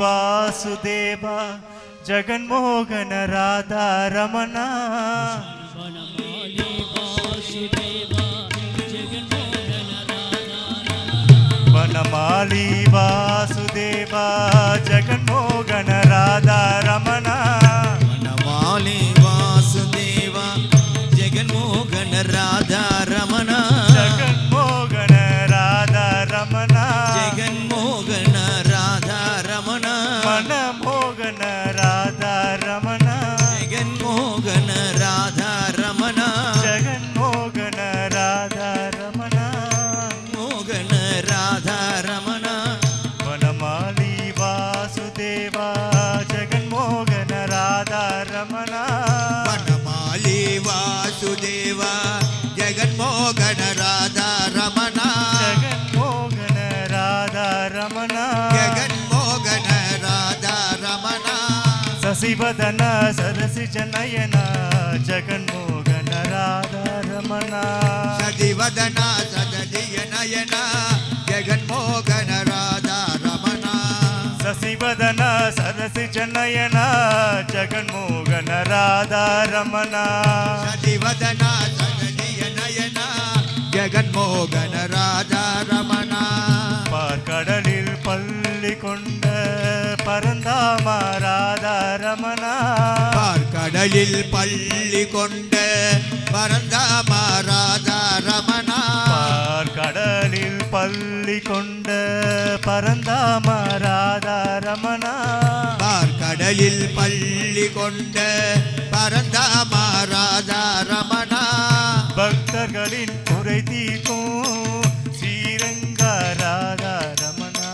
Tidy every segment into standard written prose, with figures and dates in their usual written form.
ವಾಸುದೇವ ಜಗನ್ಮೋಹನ ರಾಧಾ ರಮಣ ವನಮಾಲಿ ವಾಸುದೇವ ಜಗನ್ಮೋಹನ ರಾಧಾ ರಮಣ ವನಮಾಲಿ ವಾಸುದೇವ ಜಗನ್ಮೋಹನ ರಾಧಾ ರಮಣ ಜಗನ್ಮೋಹನ ರಾಧಾ ರಮಣ ಜಗನ್ಮೋಹನ ರಾಧಾ ರಮಣ ಮನಮೋಹನ ರಾಧಾ ರಮಣ ಜಗನ್ಮೋಹನ ರಾಧಾ ರಮಣ ಜಗನ್ಮೋಹನ ರಾಧಾ ರಮಣ ಮೋಹನ ರಾಧಾ ರಮಣ ವನಮಾಲಿ ವಾಸುದೇವ ಜಗನ್ಮೋಹನ ರಾಧಾ ರಮಣ ವನಮಾಲಿ ವಾಸುದೇವ ಜಗನ್ಮೋಹನ ರಾಧಾ ರಮಣ ಜಗನ್ಮೋಹನ ರಾಧಾ ರಮಣ ಜಗನ್ಮೋಹನ ರಾಧಾ ರಮಣ ಸಸಿವದನ ಸರಸಿಜ ನಯನ ಜಗನ್ಮೋಹನ ರಾಧಾ ರಮಣ ಸದಿವದನ ಸದದಿಯ ನಯನ ಜಗನ್ಮೋಹನ ರಾಧಾ ರಮಣ ಸಸಿವದನ ಸರಸಿಜ ನಯನ ಜಗನ್ಮೋಹನ ರಾಧಾ ರಮಣ ಸದಿವದನ ಸದದಿಯ ನಯನ ஜெகன்மோகன ராதா ரமணா பார்க்கடலில் பள்ளி கொண்ட பரந்தாம ராதா ரமணா பார்க்கடலில் பள்ளி கொண்ட பரந்தாம ராதா ரமணா பார்க்கடலில் பள்ளி கொண்ட பரந்தாம ராதா ரமணா பார்க்கடலில் பள்ளி கொண்ட பரந்தாம ராதா ரமணா பக்தர்களின் குறை தீர்க்கும் ஸ்ரீரங்க ராதா ரமணா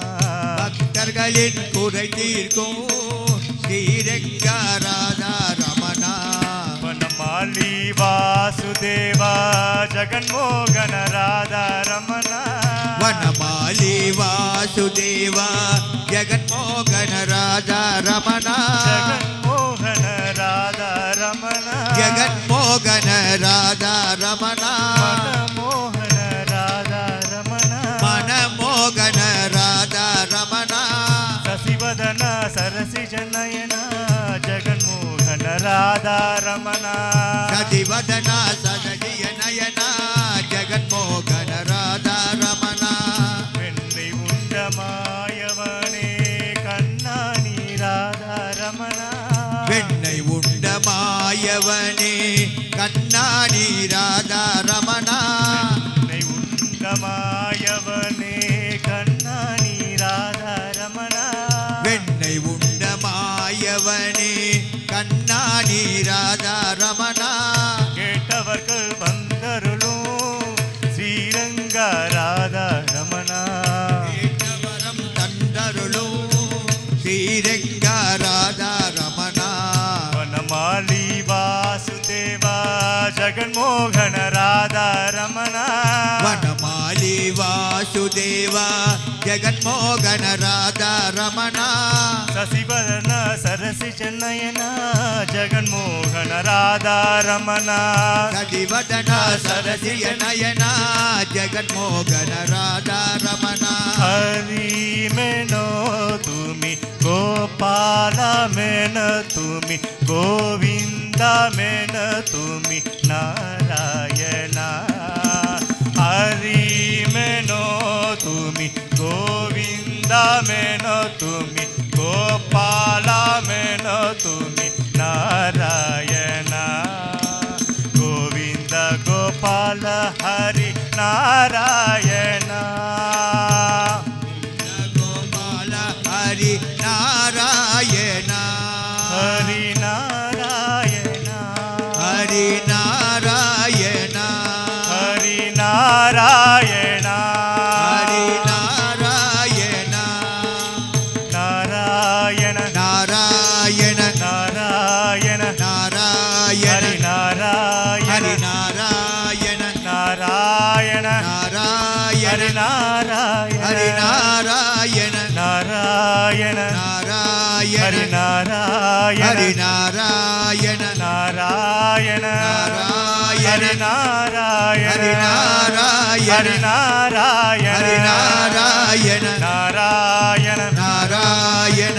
பக்தர்களின் குறை தீர்க்கும் ஸ்ரீரங்க ராதா ரமணா வனமாலி வாசுதேவா ஜெகன்மோகன ராதா ரமணா வனமாலி வாசுதேவா ஜெகன்மோகன ராதா ரமணா ஜெகன்மோகன ராதா ரமணா ஜெகன்மோகன ராதா ரமணா மனமோகன ராதா ரமணா மனமோகன ராதா ரமணா சசிவதன சரசிஜ நயன ஜெகன்மோகன ராதா ரமணா சதிவதன சததிய நயன ஜெகன்மோகன ராதா ரமணா வெண்ணை உண்ட மாயவனே கண்ணா நீ ராதா ரமணா வெண்ணை உண்ட மாயவனே கண்ணா நீ ராதா ரமணா வெண்ணை உண்ட மாயவனே கண்ணா நீ ராதா ரமணா வெண்ணை உண்ட மாயவனே கண்ணா நீ ராதா ரமணா கேட்டவர்கள் வந்தருளும் ஸ்ரீரங்க ராதா ரமணா கேட்டவரம் தந்தருளும் ஸ்ரீரங்க ராதா ரமணா வனமாலி வாசுதேவா ஜெகன்மோகன ராதா ரமணா வனமாலி வாசுதேவா ஜெகன்மோகன ராதா ரமணா சசிவதன சரசிஜ நயன ஜெகன்மோகன ராதா ரமணா சதிவதன சரசிய நயன ஜெகன்மோகன ராதா ரமணா ஹரி மேனோ துமி கோபால மேன துமி கோவிந்த மேன துமி நாராயணா ஹரி மேனோ துமி கோவிந்த மேன துமி கோபால மேன துமி நாராயணா கோவிந்த கோபால ஹரி நாராயணா கோபால ஹரி நாராயணா ஹரி நாராயணா ஹரி நாராயணா ஹரி நாராயணா ஹரி நாராயணா நாராயண நாராயண நாராயண நாராயண ஹரி நாராயண ஹரி நாராயண நாராயண நாராயண ஹரி நாராயண ஹரி நாராயண நாராயண நாராயண ஹரி நாராயண ஹரி நாராயண நாராயண நாராயண ஹரி நாராயண ஹரி நாராயண ஹரி நாராயண ஹரி நாராயண நாராயண நாராயண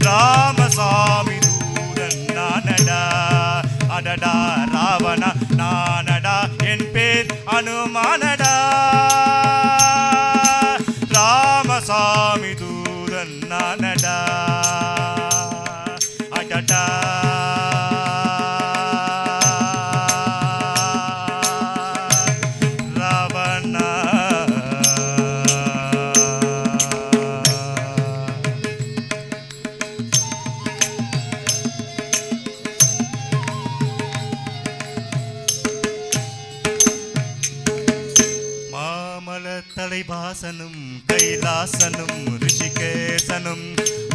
ராமசாமி தூதன் நானடா அடடா ராவணா நானடா என் பேர் அனுமானடா ராமசாமி தூதன் நானடா அடடா ராவணா தலைவாசனும் கைலாசனும் ரிஷிகேசனும்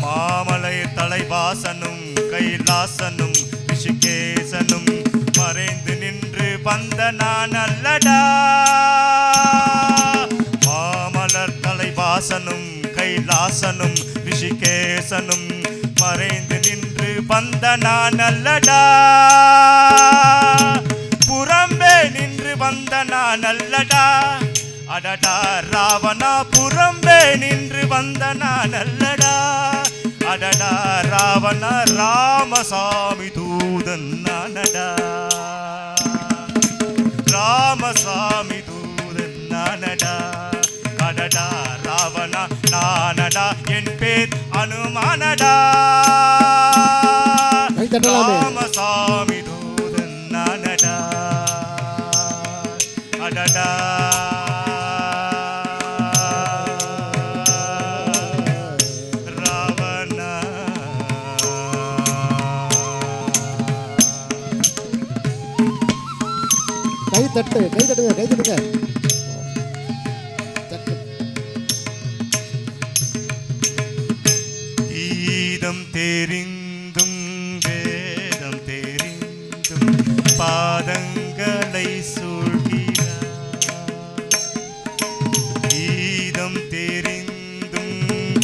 மாமலை தலைவாசனும் கைலாசனும் ரிஷிகேசனும் மறைந்து நின்று வந்த நான் அல்லடா மாமலர் தலைவாசனும் கைலாசனும் ரிஷிகேசனும் மறைந்து நின்று வந்த நான் அல்லடா புறம்பே நின்று வந்த நான் அல்லடா அடடா ராவணா புறம்பே நின்று வந்த நான் அல்லடா அடடா ராவணா ராமசாமி தூதன் நானடா ராமசாமி தூதன் நானடா அடடா ராவணா நானடா என் பேர் அனுமானடா ராமசாமி தூதன் நானடா அடடா கை தட்டுங்க கீதம் தெரிந்தும் வேதம் தெரிந்தும் பாதங்களை சூழ்கிறார் கீதம் தெரிந்தும்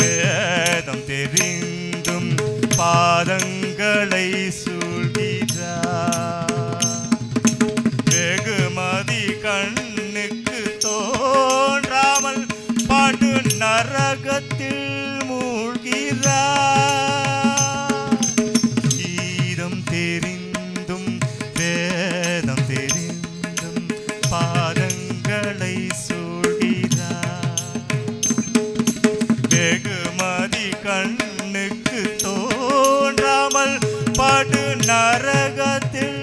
வேதம் தெரிந்தும் பாதங்களை சூழ்கிறார் வெகுமதி கண்ணுக்கு தோன்றாமல் படு நரகத்தில் மூழ்கிறார் கீதம் தெரிந்தும் வேதம் தெரிந்தும் பாதங்களை சூழ்கிறார் வெகுமதி கண்ணுக்கு தோன்றாமல் படு நரகத்தில்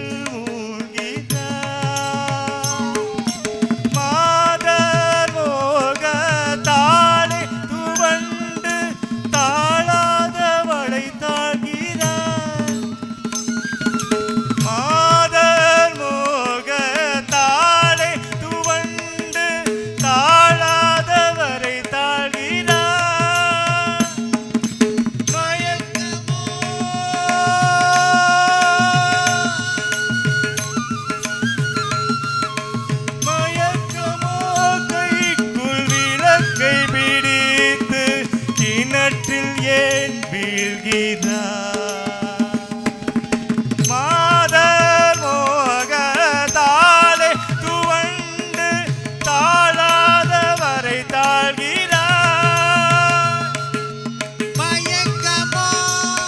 ஏன் வீழ்கிறார் மாதர் மோகத்தாலே துவண்டு தாழாதவரை தாழ்கிறார் மயக்கமோ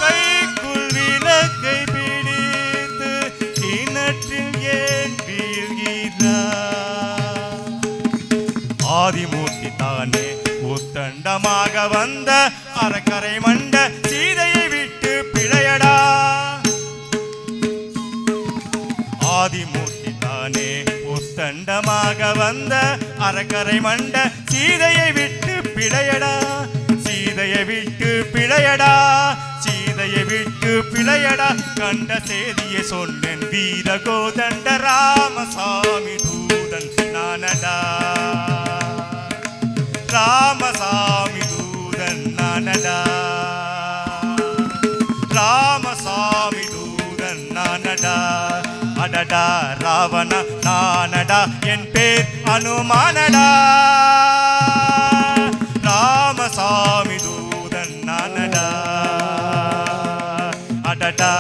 கைக்குள் விளக்கை பிடித்து கிணற்றில் ஏன் வீழ்கிறார் ஆதிமூர்த்தி தானே உத்தண்டமாக வந்த அரக்கரை மண்ட சீதையை விட்டு பிழையடா ஆதிமூர்த்தி தானே உத்தண்டமாக வந்த அரக்கரை மண்ட சீதையை விட்டு பிழையடா சீதையை விட்டு பிழையடா சீதையை விட்டு பிழையடா கண்ட செய்தியை சொன்னேன் வீர கோதண்ட ராமசாமி தூதன் நானடா ராமசாமி தூதன் நானடா ராமசாமி தூதன் நானடா அடடா ராவணா நானடா என் பேர் அனுமானடா ராமசாமி தூதன் நானடா அடடா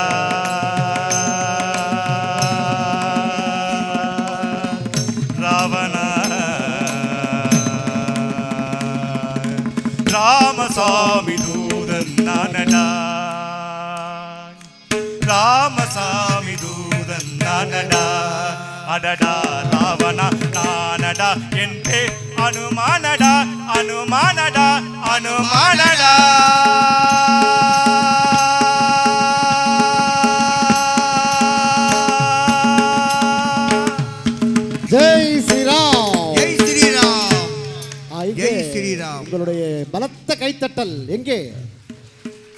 ராவணா ராமசாமி தூதன் நானடா ராமசாமி தூதன் நானடா அடடா ராவணா நானடா என் பேர் அனுமானடா அனுமானடா அனுமானடா ஜெய் ஸ்ரீராம். ஜெய் ஸ்ரீராம். இங்கே ஜெய் ஸ்ரீராம். உங்களுடைய பலத்த கைத்தட்டல் எங்கே?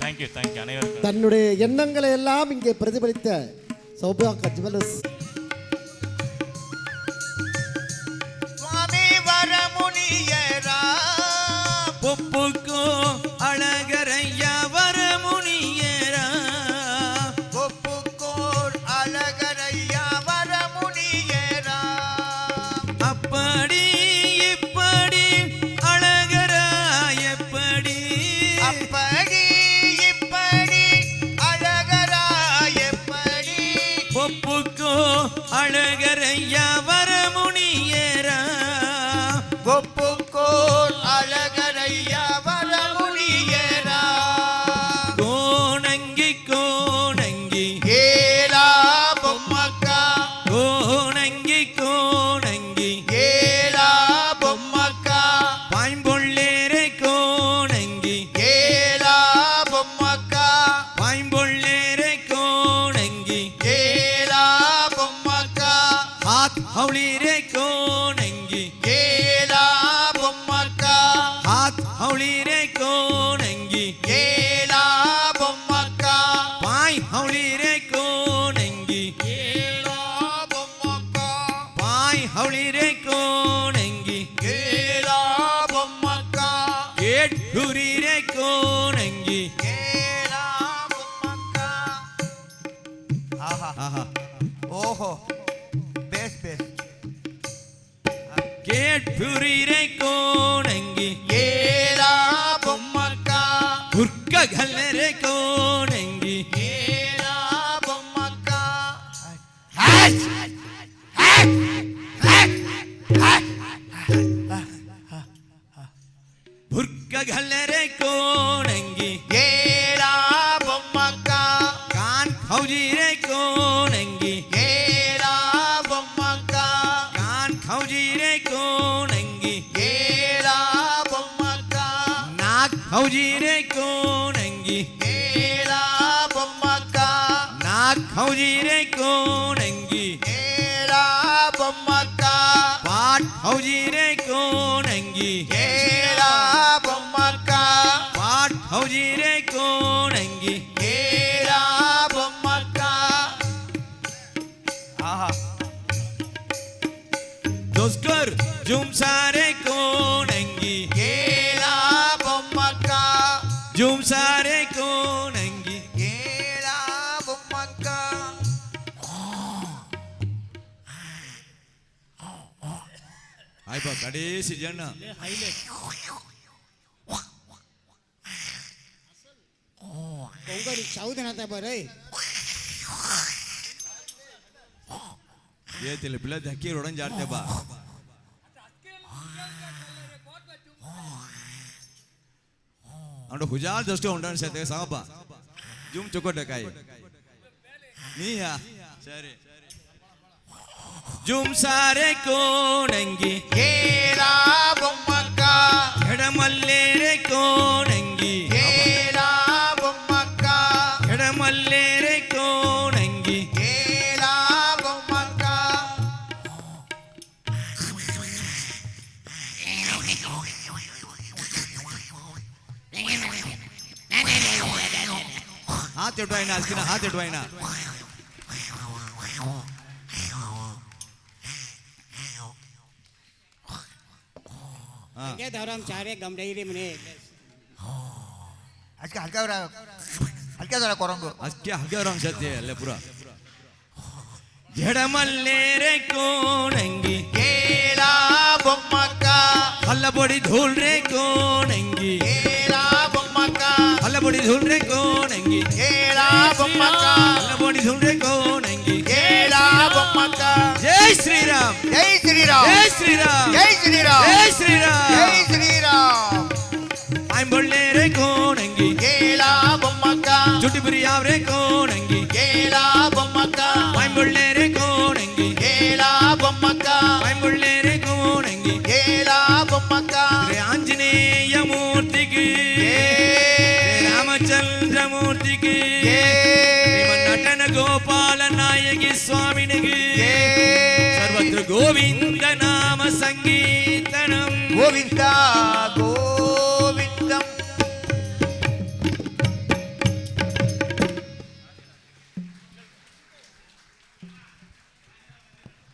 தேங்க்யூ அனைவருக்கும். தன்னுடைய எண்ணங்களை எல்லாம் இங்கே பிரதிபலித்த சௌபாக ஜுவல்லர்ஸ். சுவாமி வரமுனியரா பொப்புக்கோ அழகரையா வரமுனியரா ஒப்புக்கோர் அழகரையா வரமுனியரா அப்படி இப்படி அழகரா எப்படி அப்படி இப்படி அழகரா எப்படி பொப்புக்கோ அழகரையா வரமுனியரா ஒப்புக்கோர் அழகரையா வரமுனியரா கோணங்கி கோணங்கி ஏலா பொம்மக்கா கோணங்கி கோணங்கி ஏலா பொம்மக்கா பாய்ம்பொள்ளேரை கோணங்கி ஏலா பொம்மக்கா பாய்ம்பொள்ளேரை கோணங்கி ஏலா பொம்மக்கா हाथ हवली रे कोणंगी ஏலா பொம்மக்கா हाथ हवली रे कोणंगी ஏலா பொம்மக்கா पाय हवली रे कोणंगी ஏலா பொம்மக்கா पाय हवली रे कोणंगी ஏலா பொம்மக்கா गेट हुरी रे कोणंगी ஏலா பொம்மக்கா ஆஹா आहा ஓஹோ பேஸ் பேஸ் गेट हुरी रे कोणंगी ஏலா பொம்மக்கா हुर्का घल्ले रे कोणंगी ஏலா பொம்மக்கா हुर्का घल्ले रे कोणंगी ஏலா பொம்மக்கா कान खौजी रे कोणंगी ஏலா பொம்மக்கா कान खौजी रे कोणंगी ஏலா பொம்மக்கா नाक खौजी रे कोणंगी ஏலா பொம்மக்கா नाक खौजी रे कोणंगी ஏலா பொம்மக்கா पाट खौजी रे कोणंगी ஏலா பொம்மக்கா पाट खौजी रे कोणंगी ஏலா பொம்மக்கா ஆஹா दोस्कर जुमसा रे कोणंगी ஏலா பொம்மக்கா जुमसा रे कोणंगी ஏலா பொம்மக்கா हाय बा कडेसी जन కొంగరి చౌదనత బరే ये तेले पिला धक्की रोडन जाते बा अंडो हुजाल दोस्ते उंडन से ते सांबा जुम चुको डकाई नी या सरे जुम सारे कोणंगी ஏலா பொம்மக்கா ఎడమల్లే రే కోణంగి ஏலா பொம்மக்கா ఎడమల్లే రే కోణంగి ஏலா பொம்மக்கா हाथ उठवाइना अस्किना हाथ उठवाइना કે ધરમ ચારે ગમડઈ રે મને আজকে হালকা ধরা করঙ্গ अस्के हगे रंग सत्य ले पूरा ఎడమల్లే రే కోణంగి ஏலா பொம்மக்கா హల్లబొడి ధూల్ రే కోణంగి ஏலா பொம்மக்கா హల్లబొడి ధూల్ రే కోణంగి ஏலா பொம்மக்கா హల్లబొడి ధూల్ రే కోణంగి ஏலா பொம்மக்கா జై శ్రీరామ్ ஜெய் ஸ்ரீராம் జై శ్రీరామ్ ஜெய் ஸ்ரீராம் జై శ్రీరామ్ ஜெய் ஸ்ரீராம் ஐம்பொள்ளே రే கோணங்கி ஏலா பொம்மக்கா చుట్టి ప్రియావరే కోణంగి కేలా బొమ్మక్క మైంబుళ్ళేరే కోణంగి కేలా బొమ్మక్క మైంబుళ్ళేరే కోణంగి కేలా బొమ్మక్క శ్రీ ఆంజనేయ మూర్తికి రామచంద్రమూర్తికి నటన గోపాల నాయకి స్వామినికి సర్వత్ర గోవింద నామ సంగీతనం గోవింద గోవింద